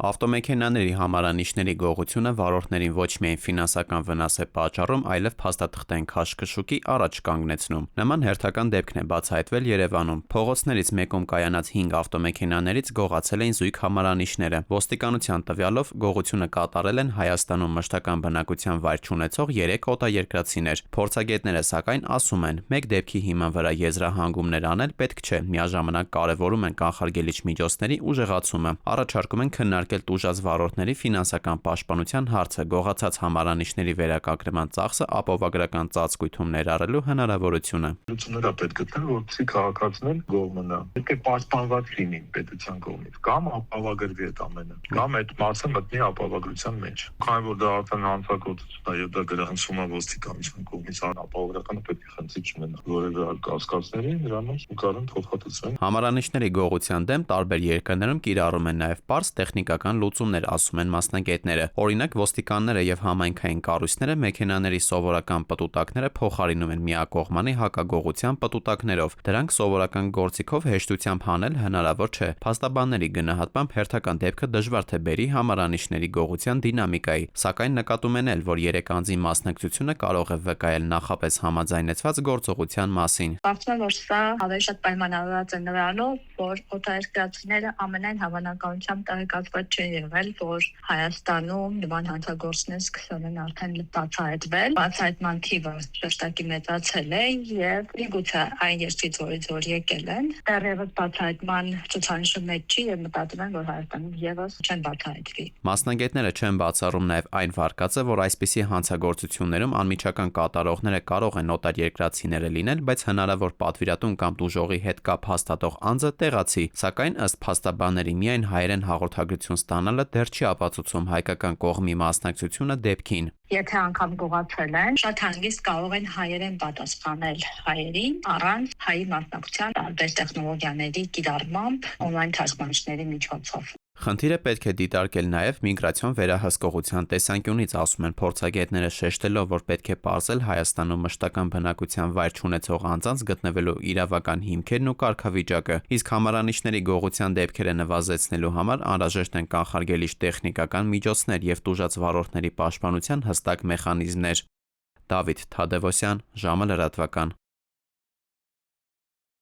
Ավտոմեքենաների համարանիշների գողությունը վարորդներին ոչ միայն ֆինանսական վնաս է պատճառում, այլև փաստաթղթային քաշքշուկի առաջ կանգնեցնում։ Նման հերթական դեպքն է բացահայտվել Երևանում։ Փողոցներից մեկում կայանած 5 ավտոմեքենաներից գողացել էին զույգ համարանիշները։ Ոստիկանության տվյալով գողությունը կատարել են Հայաստանում մշտական բնակության վայր չունեցող 3 օտարերկրացիներ։ Փորձագետները սակայն ասում են, մեկ դեպքի հիման վրա եզրահանգումներ անել պետք չէ, միաժամանակ կարևորում են կանխարգելիչ միջոցների ուժեղացումը։ Առաջարկում են քննարկել տուժած վարորդների ֆինանսական պաշտպանության հարցը, գողացած համարանիշների վերականգնման ծախսը ապահովագրական ծածկույթում ներառելու հնարավորությունը։ Լուծումներ պետք գտնել, որպեսզի քաղաքացիներն գող մնա։ Պետք է պաշտպանված լինի պետության կողմից, կամ ապահովագրվի այդ ամենը, կամ այդ մասը մտնի ապահովագրության մեջ։ Քանի որ դա արդեն հանցագործություն է եւ դա գրանցվում է ոստիկանության կողմից, ապահովագրականը պետք է խնդիր չմնա, որևէ կասկածների նրանց կան փոխհատուցվեն։ Համարանիշների գողության դեմ տարբեր երկրներում կիրառում են նաև պարզ տեխնիկական լուծումներ, ասում են մասնագետները։ Օրինակ, ոստիկանները եւ համայնքային կառույցները մեքենաների սովորական պտուտակները փոխարինում են միակողմանի հակագողության պտուտակներով։ Դրանք սովորական գործիքով հեշտությամբ հանել հնարավոր չէ։ Փաստաբանների գնահատմամբ հերթական դեպքը դժվար թե բերի համարանիշների գողության դինամիկայի, սակայն նկատում են, որ 3 անձի մասնակցությունը կարող է վկայել նախապես համաձայնեցված գործողության մասին։ Կարծում եմ, որ սա ավելի շատ պայմանավորված է նրանով, որ օտարերկրացիները ամենայն հավանականությամբ տեղեկացված չեն եղել, որ Հայաստանում նման հանցագործներ սկսել են արդեն բացահայտվել։ Բացահայտման թիվը շեշտակի մեծացել է եւ միգուցե այն երկրից, որից որ եկել են, դեռևս բացահայտման ցուցանիշի մեջ չի եւ մտածում են, որ Հայաստանում եւս չեն բացահայտվի։ Մասնագետները չեն բացառում նաեւ այն վարկածը, որ այսպիսի հանցագործություններում անմիջական կատարողները կարող են օտարերկրացիները լինել, բայց հնարավոր պատվիրատուն կամ դուժողի հետ կապ հաստատող անձը տեղացի, սակայն ըստ փաստաբանների միայն հայերեն հաղորդագրություն ստանալը դեռ չի ապացուցում հայկական կողմի մասնակցությունը դեպքին։ Եթե անգամ գողացել են, շատ հանգիստ կարող են հայերեն պատասխանել հայերին առանց հայի մասնակցության տարբեր տեխնոլոգիաների կիրառմամբ օնլայն թարգմանիչների միջոցով։ Խնդիրը պետք է դիտարկել նաև միգրացիոն վերահսկողության տեսանկյունից, ասում են փորձագետները, շեշտելով, որ պետք է պարզել Հայաստանում մշտական բնակության վայր չունեցող անձանց գտնվելու իրավական հիմքերն ու կարգավիճակը, իսկ համարանիշների գողության դեպքերը նվազեցնելու համար անհրաժեշտ են կանխարգելիչ տեխնիկական միջոցներ եւ տուժած վարորդների պաշտպանության հստակ մեխանիզմներ։ Դավիթ Թադևոսյան, ժամը լրատվական։